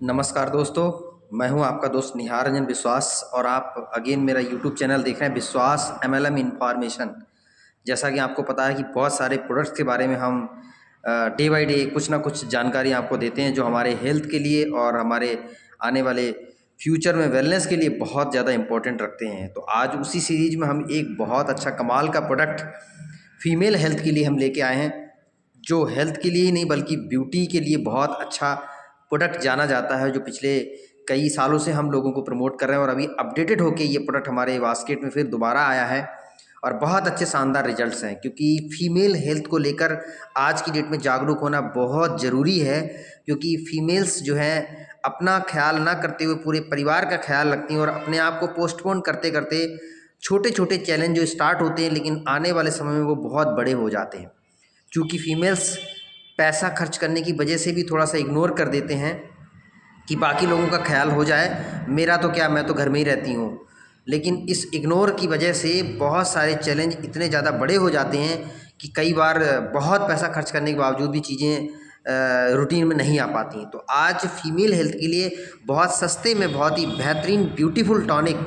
नमस्कार दोस्तों। मैं हूं आपका दोस्त निहार रंजन विश्वास और आप अगेन मेरा यूट्यूब चैनल देख रहे हैं विश्वास एमएलएम इंफॉर्मेशन। जैसा कि आपको पता है कि बहुत सारे प्रोडक्ट्स के बारे में हम डे बाय डे कुछ ना कुछ जानकारी आपको देते हैं जो हमारे हेल्थ के लिए और हमारे आने वाले फ्यूचर में वेलनेस के लिए बहुत ज़्यादा इम्पोर्टेंट रखते हैं। तो आज उसी सीरीज में हम एक बहुत अच्छा कमाल का प्रोडक्ट फीमेल हेल्थ के लिए हम लेके आए हैं, जो हेल्थ के लिए ही नहीं बल्कि ब्यूटी के लिए बहुत अच्छा प्रोडक्ट जाना जाता है, जो पिछले कई सालों से हम लोगों को प्रमोट कर रहे हैं और अभी अपडेटेड होके ये प्रोडक्ट हमारे बास्केट में फिर दोबारा आया है और बहुत अच्छे शानदार रिजल्ट्स हैं। क्योंकि फीमेल हेल्थ को लेकर आज की डेट में जागरूक होना बहुत ज़रूरी है, क्योंकि फीमेल्स जो हैं अपना ख्याल ना करते हुए पूरे परिवार का ख्याल रखती हैं और अपने आप को पोस्टपोन करते करते छोटे छोटे चैलेंज जो स्टार्ट होते हैं लेकिन आने वाले समय में वो बहुत बड़े हो जाते हैं। क्योंकि फीमेल्स पैसा खर्च करने की वजह से भी थोड़ा सा इग्नोर कर देते हैं कि बाकी लोगों का ख्याल हो जाए, मेरा तो क्या, मैं तो घर में ही रहती हूँ। लेकिन इस इग्नोर की वजह से बहुत सारे चैलेंज इतने ज़्यादा बड़े हो जाते हैं कि कई बार बहुत पैसा खर्च करने के बावजूद भी चीज़ें रूटीन में नहीं आ पाती। तो आज फीमेल हेल्थ के लिए बहुत सस्ते में बहुत ही बेहतरीन ब्यूटीफुल टॉनिक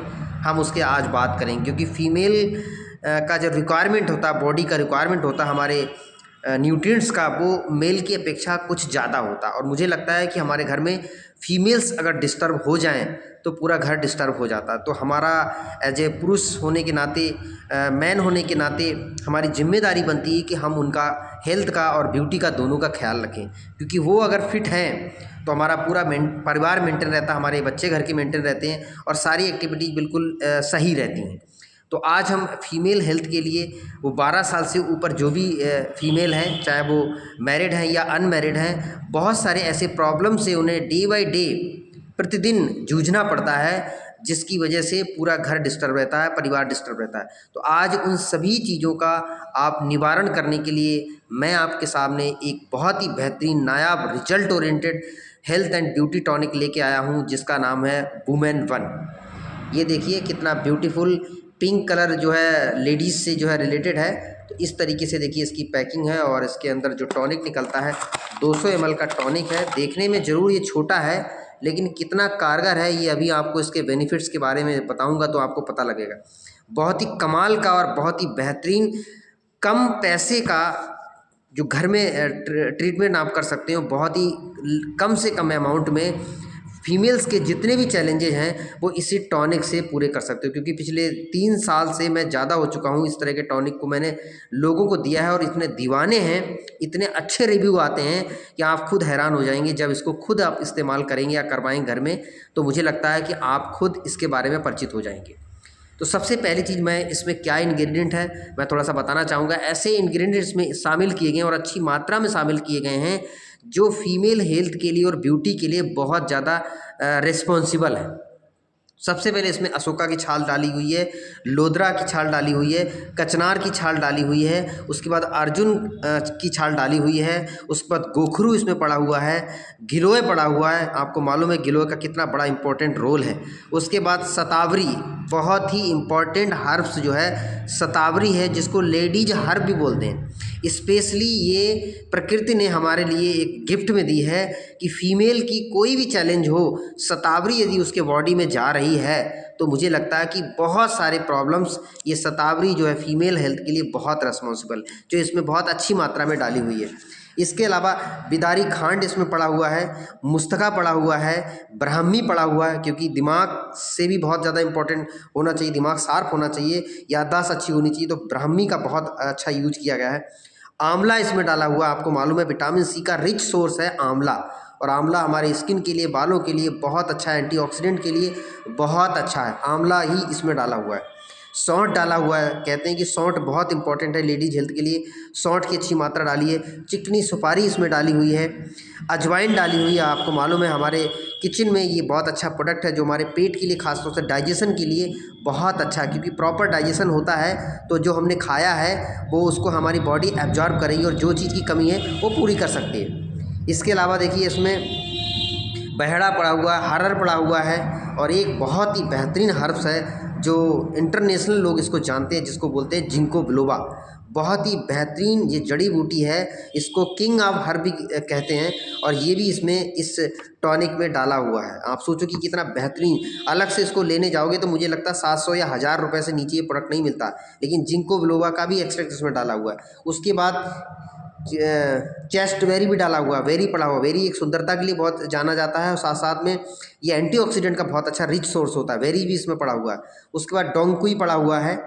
हम उसके आज बात करेंगे। क्योंकि फीमेल का जो रिक्वायरमेंट होता है, बॉडी का रिक्वायरमेंट होता है हमारे न्यूट्रिएंट्स का, वो मेल की अपेक्षा कुछ ज़्यादा होता है। और मुझे लगता है कि हमारे घर में फीमेल्स अगर डिस्टर्ब हो जाएं तो पूरा घर डिस्टर्ब हो जाता है। तो हमारा एज ए पुरुष होने के नाते, मैन होने के नाते हमारी जिम्मेदारी बनती है कि हम उनका हेल्थ का और ब्यूटी का दोनों का ख्याल रखें। क्योंकि वो अगर फिट हैं तो हमारा पूरा परिवार मेंटेन रहता है, हमारे बच्चे घर के मेंटेन रहते हैं और सारी एक्टिविटीज़ बिल्कुल सही रहती हैं। तो आज हम फीमेल हेल्थ के लिए वो 12 साल से ऊपर जो भी फीमेल हैं, चाहे वो मैरिड हैं या अनमैरिड हैं, बहुत सारे ऐसे प्रॉब्लम से उन्हें डे बाय डे प्रतिदिन जूझना पड़ता है, जिसकी वजह से पूरा घर डिस्टर्ब रहता है, परिवार डिस्टर्ब रहता है। तो आज उन सभी चीज़ों का आप निवारण करने के लिए मैं आपके सामने एक बहुत ही बेहतरीन नायाब result oriented health and beauty tonic लेके आया हूँ, जिसका नाम है वुमेन वन। ये देखिए कितना ब्यूटीफुल पिंक कलर जो है लेडीज़ से जो है रिलेटेड है। तो इस तरीके से देखिए इसकी पैकिंग है और इसके अंदर जो टॉनिक निकलता है 200 ml का टॉनिक है। देखने में ज़रूर ये छोटा है, लेकिन कितना कारगर है ये अभी आपको इसके बेनिफिट्स के बारे में बताऊंगा तो आपको पता लगेगा। बहुत ही कमाल का और बहुत ही बेहतरीन कम पैसे का जो घर में ट्रीटमेंट आप कर सकते हो, बहुत ही कम से कम अमाउंट में फीमेल्स के जितने भी चैलेंजेज हैं वो इसी टॉनिक से पूरे कर सकते हो। क्योंकि पिछले 3 साल से मैं ज़्यादा हो चुका हूँ, इस तरह के टॉनिक को मैंने लोगों को दिया है और इतने दीवाने हैं, इतने अच्छे रिव्यू आते हैं कि आप खुद हैरान हो जाएंगे। जब इसको खुद आप इस्तेमाल करेंगे या करवाएंगे घर में, तो मुझे लगता है कि आप खुद इसके बारे में परिचित हो जाएंगे। तो सबसे पहली चीज़, मैं इसमें क्या इंग्रेडिएंट है मैं थोड़ा सा बताना चाहूँगा। ऐसे इंग्रेडिएंट इसमें शामिल किए गए हैं और अच्छी मात्रा में शामिल किए गए हैं जो फीमेल हेल्थ के लिए और ब्यूटी के लिए बहुत ज़्यादा रिस्पॉन्सिबल है। सबसे पहले इसमें अशोका की छाल डाली हुई है, लोदरा की छाल डाली हुई है, कचनार की छाल डाली हुई है, उसके बाद अर्जुन की छाल डाली हुई है, उसके बाद गोखरू इसमें पड़ा हुआ है, गिलोय पड़ा हुआ है। आपको मालूम है गिलोय का कितना बड़ा इंपॉर्टेंट रोल है। उसके बाद शतावरी, बहुत ही इम्पॉर्टेंट हर्ब्स जो है शतावरी है, जिसको लेडीज हर्ब भी बोलते हैं। स्पेशली ये प्रकृति ने हमारे लिए एक गिफ्ट में दी है कि फीमेल की कोई भी चैलेंज हो, शतावरी यदि उसके बॉडी में जा रही है तो मुझे लगता है कि बहुत सारे प्रॉब्लम्स ये शतावरी जो है फीमेल हेल्थ के लिए बहुत रिस्पॉन्सिबल, जो इसमें बहुत अच्छी मात्रा में डाली हुई है। इसके अलावा बिदारी खांड इसमें पड़ा हुआ है, मुस्तका पड़ा हुआ है, ब्राह्मी पड़ा हुआ है, क्योंकि दिमाग से भी बहुत ज़्यादा इंपॉर्टेंट होना चाहिए, दिमाग शार्प होना चाहिए, याददाश्त अच्छी होनी चाहिए, तो ब्राह्मी का बहुत अच्छा यूज किया गया है। आंवला इसमें डाला हुआ, आपको मालूम है विटामिन सी का रिच सोर्स है आंवला, और आंवला हमारे स्किन के लिए, बालों के लिए बहुत अच्छा है, एंटीऑक्सीडेंट के लिए बहुत अच्छा है, आंवला ही इसमें डाला हुआ है। सौंठ डाला हुआ है, कहते हैं कि सौंठ बहुत इंपॉर्टेंट है लेडीज हेल्थ के लिए, सौंठ की अच्छी मात्रा डाली है। चिकनी सुपारी इसमें डाली हुई है, अजवाइन डाली हुई है। आपको मालूम है हमारे किचन में ये बहुत अच्छा प्रोडक्ट है जो हमारे पेट के लिए, खासतौर से डाइजेशन के लिए बहुत अच्छा है, क्योंकि प्रॉपर डाइजेशन होता है तो जो हमने खाया है वो उसको हमारी बॉडी एब्जॉर्ब करेगी और जो चीज़ की कमी है वो पूरी कर सकती है। इसके अलावा देखिए इसमें बहेड़ा पड़ा हुआ है, हरर पड़ा हुआ है, और एक बहुत ही बेहतरीन हर्ब्स है जो इंटरनेशनल लोग इसको जानते हैं, जिसको बोलते हैं जिंको बिलोबा। बहुत ही बेहतरीन ये जड़ी बूटी है, इसको किंग ऑफ हर्ब भी कहते हैं, और ये भी इसमें इस टॉनिक में डाला हुआ है। आप सोचो कि कितना बेहतरीन, अलग से इसको लेने जाओगे तो मुझे लगता है 700 या 1000 रुपये से नीचे ये प्रोडक्ट नहीं मिलता, लेकिन जिंको बिलोबा का भी एक्सट्रैक्ट इसमें डाला हुआ है। उसके बाद चेस्ट वेरी भी डाला हुआ, वेरी पड़ा हुआ। वेरी एक सुंदरता के लिए बहुत जाना जाता है, और साथ साथ में ये एंटीऑक्सीडेंट का बहुत अच्छा रिच सोर्स होता है। वेरी भी इसमें पड़ा हुआ है। उसके बाद डोंकुई पड़ा हुआ है।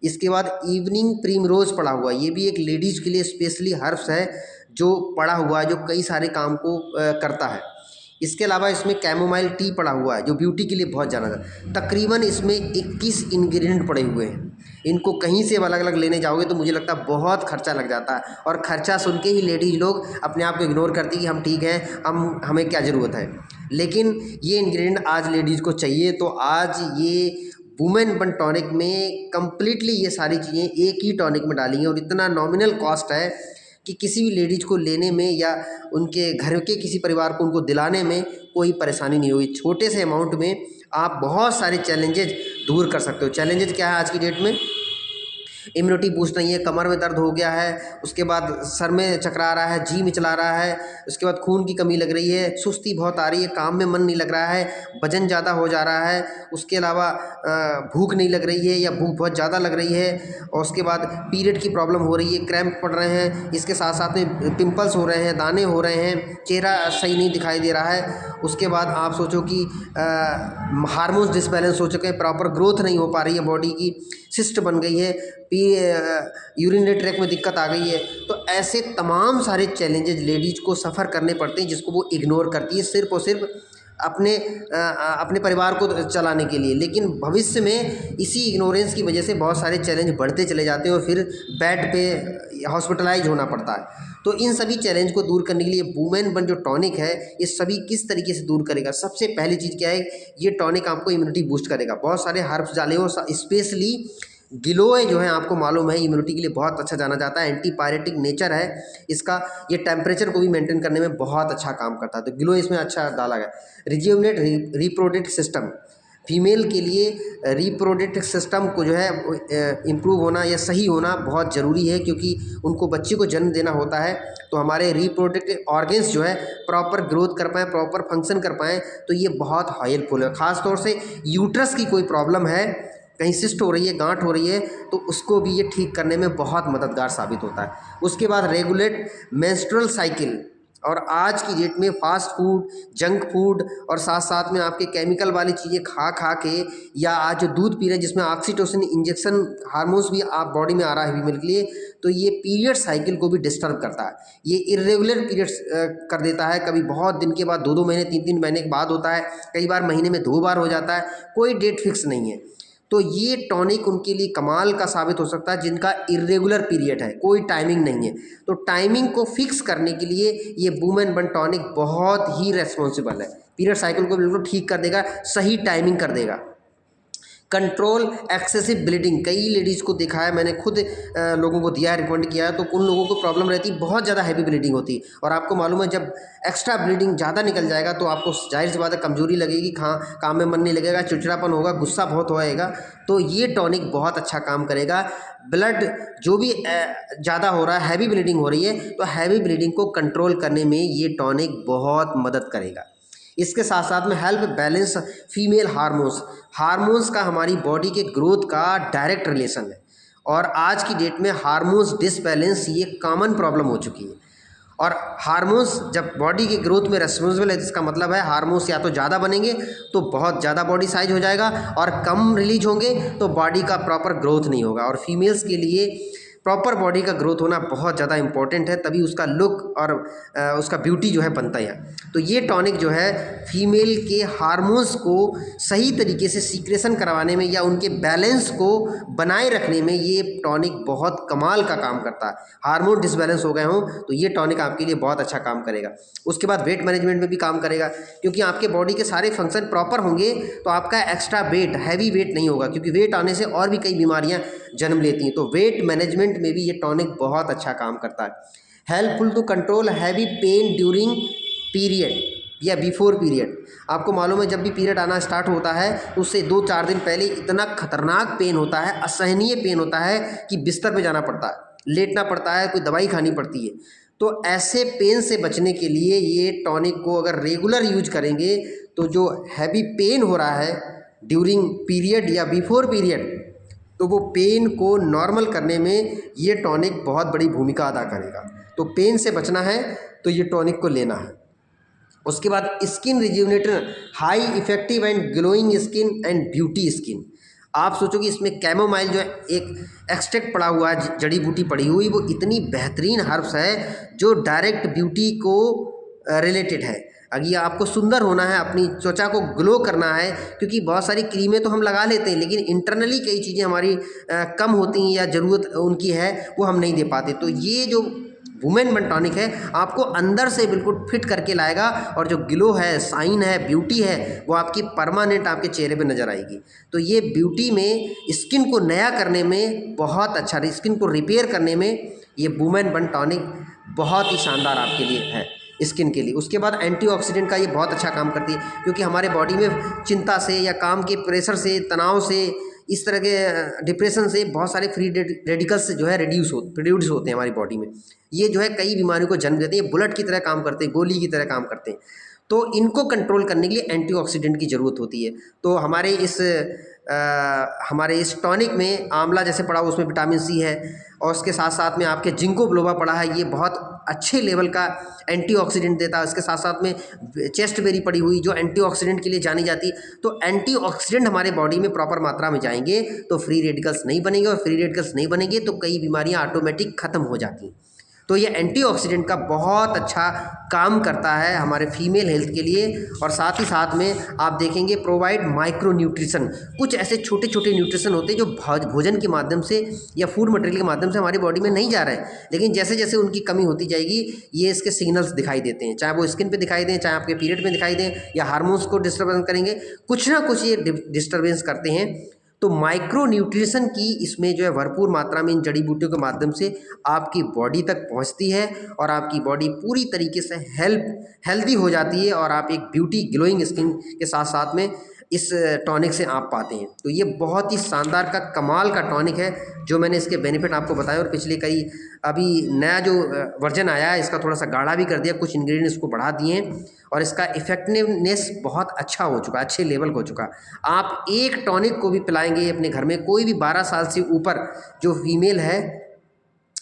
इसके बाद इवनिंग प्रीमरोज पड़ा हुआ है। ये भी एक लेडीज़ के लिए स्पेशली हर्ब्स है जो पड़ा हुआ है, जो कई सारे काम को करता है। इसके अलावा इसमें कैमोमाइल टी पड़ा हुआ है जो ब्यूटी के लिए बहुत जाना जाता है। तकरीबन इसमें 21 इंग्रेडिएंट पड़े हुए हैं। इनको कहीं से अलग अलग लेने जाओगे तो मुझे लगता है बहुत खर्चा लग जाता है, और खर्चा सुन के ही लेडीज़ लोग अपने आप को इग्नोर करती कि हम ठीक हैं, हमें क्या ज़रूरत है। लेकिन ये इंग्रेडिएंट आज लेडीज़ को चाहिए, तो आज ये वुमेन बन टॉनिक में कंप्लीटली ये सारी चीज़ें एक ही टॉनिक में डाली हैं, और इतना नॉमिनल कॉस्ट है कि किसी भी लेडीज़ को लेने में या उनके घर के किसी परिवार को उनको दिलाने में कोई परेशानी नहीं होगी। छोटे से अमाउंट में आप बहुत सारे चैलेंजेज दूर कर सकते हो। चैलेंजेज क्या है आज की डेट में? इम्यूनिटी बूस्ट नहीं है, कमर में दर्द हो गया है, उसके बाद सर में चकरा रहा है, जी मिचला रहा है, उसके बाद खून की कमी लग रही है, सुस्ती बहुत आ रही है, काम में मन नहीं लग रहा है, वजन ज़्यादा हो जा रहा है, उसके अलावा भूख नहीं लग रही है या भूख बहुत ज़्यादा लग रही है, और उसके बाद पीरियड की प्रॉब्लम हो रही है, क्रैम्प पड़ रहे हैं, इसके साथ साथ में पिंपल्स हो रहे हैं, दाने हो रहे हैं, चेहरा सही नहीं दिखाई दे रहा है। उसके बाद आप सोचो कि हार्मोन्स डिसबैलेंस हो चुके हैं, प्रॉपर ग्रोथ नहीं हो पा रही है बॉडी की, सिस्ट बन गई है, यूरिनरी ट्रैक में दिक्कत आ गई है। तो ऐसे तमाम सारे चैलेंजेस लेडीज़ को सफ़र करने पड़ते हैं, जिसको वो इग्नोर करती है सिर्फ़ और सिर्फ अपने परिवार को चलाने के लिए। लेकिन भविष्य में इसी इग्नोरेंस की वजह से बहुत सारे चैलेंज बढ़ते चले जाते हैं, और फिर बेड पे हॉस्पिटलाइज होना पड़ता है। तो इन सभी चैलेंज को दूर करने के लिए वुमेन बन जो टॉनिक है, ये सभी किस तरीके से दूर करेगा? सबसे पहली चीज़ क्या है, ये टॉनिक आपको इम्यूनिटी बूस्ट करेगा। बहुत सारे हर्ब्स डाले हो, स्पेशली गिलोय जो है आपको मालूम है इम्यूनिटी के लिए बहुत अच्छा जाना जाता है, एंटीपायरेटिक नेचर है इसका, ये टेम्परेचर को भी मेंटेन करने में बहुत अच्छा काम करता है। तो गिलोय इसमें अच्छा डाला गया। रिज्यूमिनेट रिप्रोडक्टिव सिस्टम, फीमेल के लिए रिप्रोडक्टिव सिस्टम को जो है इम्प्रूव होना या सही होना बहुत ज़रूरी है, क्योंकि उनको बच्चे को जन्म देना होता है। तो हमारे रिप्रोडक्टिव ऑर्गन्स जो है प्रॉपर ग्रोथ कर पाएँ, प्रॉपर फंक्शन कर पाएँ, तो ये बहुत हेल्पफुल है। ख़ास तौर से यूट्रस की कोई प्रॉब्लम है, कहीं सिस्ट हो रही है, गांठ हो रही है, तो उसको भी ये ठीक करने में बहुत मददगार साबित होता है। उसके बाद रेगुलेट मेंस्ट्रुअल साइकिल, और आज की डेट में फास्ट फूड, जंक फूड और साथ साथ में आपके केमिकल वाली चीज़ें खा खा के, या आज जो दूध पी रहे हैं जिसमें ऑक्सीटोसिन इंजेक्शन हार्मोन्स भी आप बॉडी में आ रहा है फीमेल के लिए, तो ये पीरियड साइकिल को भी डिस्टर्ब करता है। ये इरेगुलर पीरियड्स कर देता है, कभी बहुत दिन के बाद 2-2 महीने 3-3 महीने के बाद होता है, कई बार महीने में 2 बार हो जाता है, कोई डेट फिक्स नहीं है। तो ये टॉनिक उनके लिए कमाल का साबित हो सकता है जिनका इरेगुलर पीरियड है, कोई टाइमिंग नहीं है। तो टाइमिंग को फिक्स करने के लिए ये वुमेन बन टॉनिक बहुत ही रेस्पॉन्सिबल है। पीरियड साइकिल को बिल्कुल ठीक कर देगा, सही टाइमिंग कर देगा। कंट्रोल एक्सेसिव ब्लीडिंग, कई लेडीज़ को देखा है मैंने, खुद लोगों को दिया है, रिकमेंड किया है, तो उन लोगों को प्रॉब्लम रहती है, बहुत ज़्यादा हैवी ब्लीडिंग होती है। और आपको मालूम है जब एक्स्ट्रा ब्लीडिंग ज़्यादा निकल जाएगा तो आपको जाहिर सी बात है कमजोरी लगेगी, काम में मन नहीं लगेगा, चिड़चिड़ापन होगा, गुस्सा बहुत होएगा। तो ये टॉनिक बहुत अच्छा काम करेगा। ब्लड जो भी ज़्यादा हो रहा है, हैवी ब्लीडिंग हो रही है, तो हैवी ब्लीडिंग को कंट्रोल करने में ये टॉनिक बहुत मदद करेगा। इसके साथ साथ में हेल्प बैलेंस फीमेल हार्मोन्स का हमारी बॉडी के ग्रोथ का डायरेक्ट रिलेशन है, और आज की डेट में हार्मोन्स डिसबैलेंस ये कॉमन प्रॉब्लम हो चुकी है। और हार्मोन्स जब बॉडी के ग्रोथ में रेस्पॉन्सिबल है, इसका मतलब है हार्मोन्स या तो ज़्यादा बनेंगे तो बहुत ज़्यादा बॉडी साइज हो जाएगा, और कम रिलीज होंगे तो बॉडी का प्रॉपर ग्रोथ नहीं होगा। और फीमेल्स के लिए प्रॉपर बॉडी का ग्रोथ होना बहुत ज़्यादा इंपॉर्टेंट है, तभी उसका लुक और उसका ब्यूटी जो है बनता है। तो ये टॉनिक जो है फीमेल के हार्मोन्स को सही तरीके से सीक्रेशन करवाने में या उनके बैलेंस को बनाए रखने में ये टॉनिक बहुत कमाल का काम करता है। हार्मोन डिसबैलेंस हो गए हों तो ये टॉनिक आपके लिए बहुत अच्छा काम करेगा। उसके बाद वेट मैनेजमेंट में भी काम करेगा, क्योंकि आपके बॉडी के सारे फंक्शन प्रॉपर होंगे तो आपका एक्स्ट्रा वेट, हैवी वेट नहीं होगा, क्योंकि वेट आने से और भी कई बीमारियां जन्म लेती हैं। तो वेट मैनेजमेंट में भी ये टॉनिक बहुत अच्छा काम करता है। Helpful to control heavy pain during period या बिफोर पीरियड। आपको मालूम है जब भी पीरियड आना स्टार्ट होता है उससे 2-4 दिन पहले इतना खतरनाक पेन होता है, असहनीय पेन होता है कि बिस्तर पे जाना पड़ता है। लेटना पड़ता है, कोई दवाई खानी पड़ती है। तो ऐसे पेन से बचने के लिए ये टॉनिक को अगर रेगुलर यूज करेंगे तो जो हैवी पेन हो रहा है ड्यूरिंग पीरियड या बिफोर पीरियड, तो वो पेन को नॉर्मल करने में ये टॉनिक बहुत बड़ी भूमिका अदा करेगा। तो पेन से बचना है तो ये टॉनिक को लेना है। उसके बाद skin rejuvenator, high effective and glowing skin and beauty skin. आप सोचो कि इसमें कैमोमाइल जो है एक एक्सट्रैक्ट पड़ा हुआ है, जड़ी बूटी पड़ी हुई, वो इतनी बेहतरीन हर्ब्स है जो डायरेक्ट ब्यूटी को रिलेटेड है। अगर ये आपको सुंदर होना है, अपनी त्वचा को ग्लो करना है, क्योंकि बहुत सारी क्रीमें तो हम लगा लेते हैं लेकिन इंटरनली कई चीज़ें हमारी कम होती हैं या ज़रूरत उनकी है वो हम नहीं दे पाते। तो ये जो वुमेन बन टॉनिक है आपको अंदर से बिल्कुल फिट करके लाएगा और जो ग्लो है, साइन है, ब्यूटी है वो आपकी परमानेंट आपके चेहरे पे नज़र आएगी। तो ये ब्यूटी में, स्किन को नया करने में बहुत अच्छा, स्किन को रिपेयर करने में ये वुमेन बन टॉनिक बहुत ही शानदार आपके लिए है स्किन के लिए। उसके बाद एंटीऑक्सीडेंट का ये बहुत अच्छा काम करती है, क्योंकि हमारे बॉडी में चिंता से या काम के प्रेशर से, तनाव से, इस तरह के डिप्रेशन से बहुत सारे फ्री रेडिकल्स जो है प्रोड्यूस होते हैं हमारी बॉडी में। ये जो है कई बीमारियों को जन्म देते हैं, बुलेट की तरह काम करते हैं, गोली की तरह काम करते हैं। तो इनको कंट्रोल करने के लिए एंटीऑक्सीडेंट की ज़रूरत होती है। तो हमारे इस टॉनिक में आंवला जैसे पड़ा उसमें विटामिन सी है, और उसके साथ साथ में आपके जिंको बिलोबा पड़ा है, ये बहुत अच्छे लेवल का एंटीऑक्सीडेंट देता है। उसके साथ साथ में चेस्ट बेरी पड़ी हुई जो एंटीऑक्सीडेंट के लिए जानी जाती है। तो एंटीऑक्सीडेंट हमारे बॉडी में प्रॉपर मात्रा में जाएंगे तो फ्री रेडिकल्स नहीं बनेंगे, और फ्री रेडिकल्स नहीं बनेंगे तो कई बीमारियां ऑटोमेटिक ख़त्म हो जाती हैं। तो ये एंटीऑक्सीडेंट का बहुत अच्छा काम करता है हमारे फीमेल हेल्थ के लिए। और साथ ही साथ में आप देखेंगे प्रोवाइड माइक्रो न्यूट्रिशन, कुछ ऐसे छोटे छोटे न्यूट्रिशन होते हैं जो भोजन के माध्यम से या फूड मटेरियल के माध्यम से हमारी बॉडी में नहीं जा रहे हैं, लेकिन जैसे जैसे उनकी कमी होती जाएगी ये इसके सिग्नल्स दिखाई देते हैं, चाहे वो स्किन पे दिखाई दें, चाहे आपके पीरियड में दिखाई दें, या हार्मोन्स को डिस्टर्बेंस करेंगे, कुछ ना कुछ ये डिस्टर्बेंस करते हैं। तो माइक्रो न्यूट्रिशन की इसमें जो है भरपूर मात्रा में इन जड़ी बूटियों के माध्यम से आपकी बॉडी तक पहुंचती है, और आपकी बॉडी पूरी तरीके से हेल्दी हो जाती है, और आप एक ब्यूटी ग्लोइंग स्किन के साथ साथ में इस टॉनिक से आप पाते हैं। तो ये बहुत ही शानदार का कमाल का टॉनिक है जो मैंने इसके बेनिफिट आपको बताए। और पिछले कई अभी नया जो वर्जन आया है इसका थोड़ा सा गाढ़ा भी कर दिया, कुछ इंग्रेडिएंट्स को बढ़ा दिए हैं, और इसका इफेक्टिवनेस बहुत अच्छा हो चुका, अच्छे लेवल हो चुका। आप एक टॉनिक को भी पिलाएंगे अपने घर में, कोई भी 12 साल से ऊपर जो फीमेल है,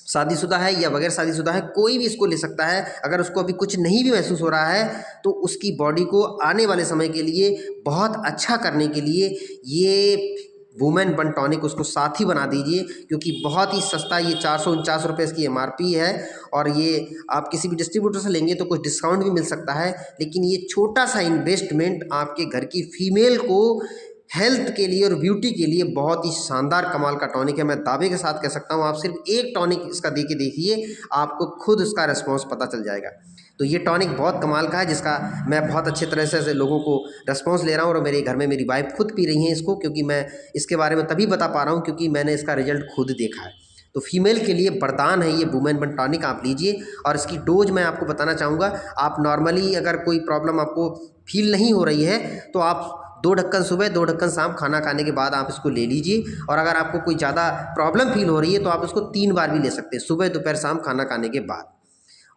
शादीशुदा है या बगैर शादीशुदा है, कोई भी इसको ले सकता है। अगर उसको अभी कुछ नहीं भी महसूस हो रहा है तो उसकी बॉडी को आने वाले समय के लिए बहुत अच्छा करने के लिए ये वुमेन बन टॉनिक उसको साथी बना दीजिए, क्योंकि बहुत ही सस्ता, ये 449 रुपये इसकी MRP है। और ये आप किसी भी डिस्ट्रीब्यूटर से लेंगे तो कुछ डिस्काउंट भी मिल सकता है, लेकिन ये छोटा सा इन्वेस्टमेंट आपके घर की फीमेल को हेल्थ के लिए और ब्यूटी के लिए बहुत ही शानदार कमाल का टॉनिक है। मैं दावे के साथ कह सकता हूँ, आप सिर्फ एक टॉनिक इसका दे के देखिए, आपको खुद उसका रिस्पॉन्स पता चल जाएगा। तो ये टॉनिक बहुत कमाल का है, जिसका मैं बहुत अच्छे तरह से लोगों को रिस्पॉन्स ले रहा हूँ, और मेरे घर में मेरी वाइफ खुद पी रही हैं इसको, क्योंकि मैं इसके बारे में तभी बता पा रहा हूँ क्योंकि मैंने इसका रिजल्ट खुद देखा है। तो फीमेल के लिए वरदान है ये वुमेन बन टॉनिक, आप लीजिए। और इसकी डोज मैं आपको बताना चाहूँगा, आप नॉर्मली अगर कोई प्रॉब्लम आपको फील नहीं हो रही है तो आप 2 ढक्कन सुबह 2 ढक्कन शाम खाना खाने के बाद आप इसको ले लीजिए। और अगर आपको कोई ज़्यादा प्रॉब्लम फील हो रही है तो आप इसको 3 बार भी ले सकते हैं, सुबह दोपहर शाम खाना खाने के बाद।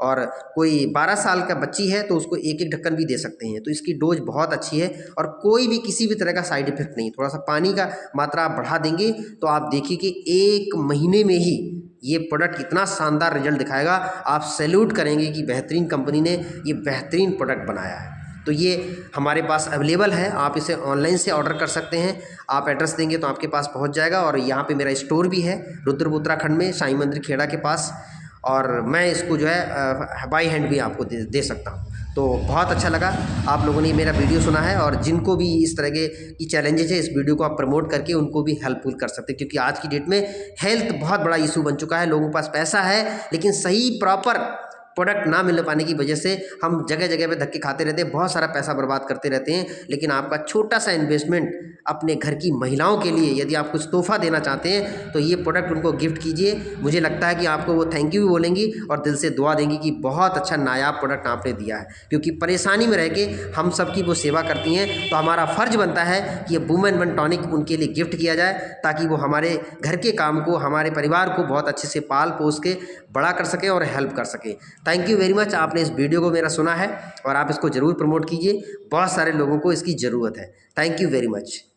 और कोई 12 साल का बच्ची है तो उसको 1-1 ढक्कन भी दे सकते हैं। तो इसकी डोज बहुत अच्छी है और कोई भी किसी भी तरह का साइड इफेक्ट नहीं। थोड़ा सा पानी का मात्रा आप बढ़ा देंगे तो आप देखिए कि 1 महीने में ही ये प्रोडक्ट इतना शानदार रिजल्ट दिखाएगा, आप सैल्यूट करेंगे कि बेहतरीन कंपनी ने ये बेहतरीन प्रोडक्ट बनाया है। तो ये हमारे पास अवेलेबल है, आप इसे ऑनलाइन से ऑर्डर कर सकते हैं। आप एड्रेस देंगे तो आपके पास पहुंच जाएगा। और यहाँ पे मेरा स्टोर भी है रुद्रपुर उत्तराखंड में, साईं मंदिर खेड़ा के पास। और मैं इसको जो है बाई हैंड भी आपको दे सकता हूँ। तो बहुत अच्छा लगा आप लोगों ने मेरा वीडियो सुना है, और जिनको भी इस तरह के की चैलेंजेस है, इस वीडियो को आप प्रमोट करके उनको भी हेल्पफुल कर सकते हैं, क्योंकि आज की डेट में हेल्थ बहुत बड़ा इशू बन चुका है। लोगों के पास पैसा है लेकिन सही प्रॉपर प्रोडक्ट ना मिल पाने की वजह से हम जगह जगह पे धक्के खाते रहते हैं, बहुत सारा पैसा बर्बाद करते रहते हैं। लेकिन आपका छोटा सा इन्वेस्टमेंट अपने घर की महिलाओं के लिए, यदि आप कुछ तोहफा देना चाहते हैं तो ये प्रोडक्ट उनको गिफ्ट कीजिए। मुझे लगता है कि आपको वो थैंक यू भी बोलेंगी और दिल से दुआ देंगी कि बहुत अच्छा नायाब प्रोडक्ट आपने दिया है। क्योंकि परेशानी में रह के हम सबकी वो सेवा करती हैं, तो हमारा फ़र्ज बनता है कि ये वुमेन वन टॉनिक उनके लिए गिफ्ट किया जाए, ताकि वो हमारे घर के काम को, हमारे परिवार को बहुत अच्छे से पाल पोस के बड़ा कर सकें और हेल्प कर सकें। थैंक यू वेरी मच, आपने इस वीडियो को मेरा सुना है और आप इसको ज़रूर प्रमोट कीजिए, बहुत सारे लोगों को इसकी ज़रूरत है। Thank you very much.